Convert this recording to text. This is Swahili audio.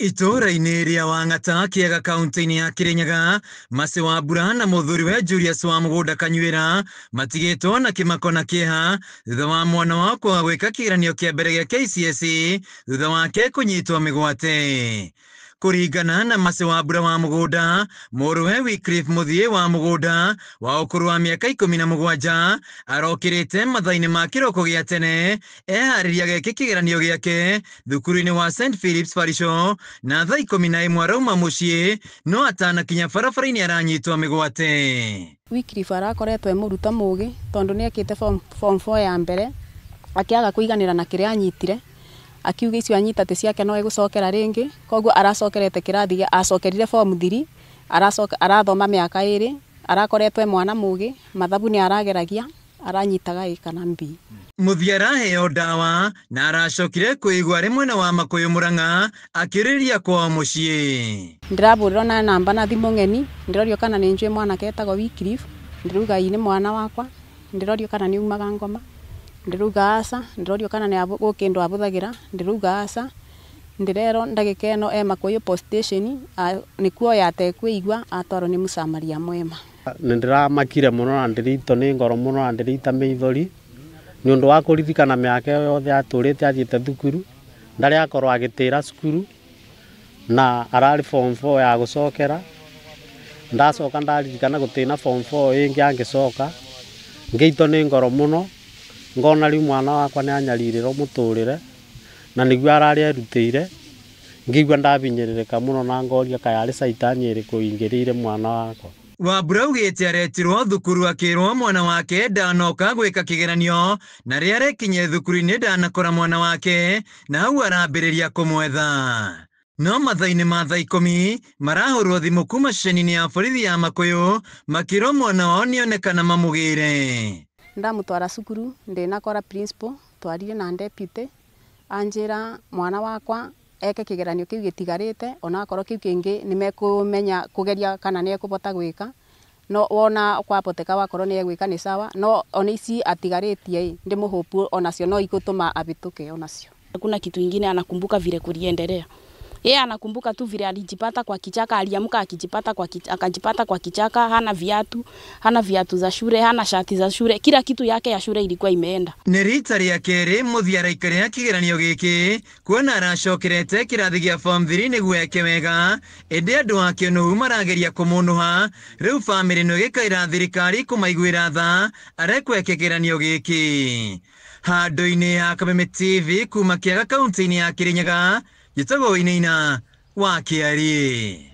Itũũra-inĩ rĩa Wang'ata kĩega kaunti-inĩ ya Kirinyaga, Mercy Wambura na mũthuriwe Julius wa Mũgũnda Kanyuĩra matigĩtwo na kĩmako na kĩeha thutha wa mwana wao kwaga gwĩka kĩgeranio kĩa mbere gĩa KCSE thutha wake kũnyitwo mĩgwate. Kũringana na Mercy Wambura wa Mũgũnda, mũrũwe Wycliffe Mũthii wa Mũgũnda wa ũkũrũ wa mĩaka 17 arokĩrĩte mathaa-inĩ ma kĩroko gĩa tene eharĩria geke kĩgeranio gĩake thukuru-inĩ wa St Philip's Parish na thaa 11 arauma mũciĩ no atanakinya barabara-inĩ aranyitwo mĩgwate. Wycliffe arakoretwo mũruta mũũgĩ tondũ nĩekĩte form 4 ya mbere akĩaga kũiganĩra na kĩrĩa anyitire, akiuga icio anyita te ciake no egũcokera rĩngĩ, koguo aracokerete kĩrathi acokerire form 3 arathoma mĩaka 2 arakoretwo mwana mũũgĩ, mathabu nĩ arageragia aranyitaga A kana B. Mũthii araheo ndawa na aracokire kwĩigua rĩmwe na wa Makũyũ Mũrang'a akĩrĩria kwao mũciĩ. Ndĩrabũrĩrwo na namba na thimũ ng'eni, ndĩrorio kana nĩ njũĩ mwanake etagwo Wycliffe, ndĩrauga ĩ nĩ mwana wakwa, ndĩrorio kana nĩ umaga Ngoma, ndĩrauga aca, ndĩrorio kana nĩ gũkĩndũ abũthagĩra, ndĩrauga aca, ndĩrerwo ndagĩka ĩno e Makũyũ post station nĩkuo yatekwĩigua atwarwo nĩ mũcamaria mwema. Nĩndĩramakire mũno na ndĩrĩtwo nĩ ngoro mũno na ndĩrĩita mĩithori nĩ ũndũ wa kũririkana mĩaka yothe atũrĩte athiĩte thukuru, ndarĩ akorwo agĩtĩra cukuru na ararĩ form 4 ya gũcokera. Ndacoka ndaririkana gũtĩna form 4 ĩngĩ angĩcoka, ngĩitwo nĩ ngoro mũno, ngona rĩu mwana wakwa nĩ anyarirĩrwo mũtũrĩre na nĩguo ararĩ erutĩire, ngĩigua ndabinyĩrĩrĩka mũno na ngoria kayarĩ caitani ĩrĩkũ ingĩrĩire mwana wakwa. Wambura augĩte aretirwo thukuru akĩrwo mwana wake ndanoka gwĩka kĩgeranio na rĩrĩa arekinyire thukuru-inĩ ndanakora mwana wake na hau arambĩrĩria kũmwetha. No mathaa-inĩ ma thaa 10 marahũrwo thimũ kuma ceceni-inĩ ya borithi ya Makũyũ makĩrwo mwana wao nĩonekana mamũgĩre. Ndamũtwara cukuru ndĩnakora principal, twarire na deputy, anjĩra mwana wakwa eke kĩgeranio kĩu gĩtigarĩte onakorwo kĩu kĩngĩ nĩmekũmenya kũgeria kana nĩ ekũbota gwĩka, no wona kwaboteka wakorwo nĩ egwĩka nĩ sawa, no ona ici atigarĩtie ndĩmũhopu onacio no igũtũma abĩtũke onacio. Hakuna kitu ingine anakumbuka vile kuliendelea. Yeye anakumbuka tu vile alijipata kwa kichaka, aliamka akajipata kwa kichaka, hana viatu za shule, hana shati za shule, kila kitu yake ya shule ilikuwa imeenda. Nĩ rita rĩa kerĩ mũthii araikarĩra kĩgeranio gĩkĩ kuona aracokerete kĩrathi gĩa form 3 nĩguo eke wega, ĩndĩ andũ ake nũu marageria kũmũnũha, rĩu bamĩrĩ ĩno ĩgĩkaĩra thirikari kũmaiguĩra tha arekwo kĩgeranio gĩkĩ. Handũ-inĩ ya Kameme TV kuma kĩega kaunti-inĩ ya Kirinyaga, gĩtagwo Wainaina wa Kĩarĩ.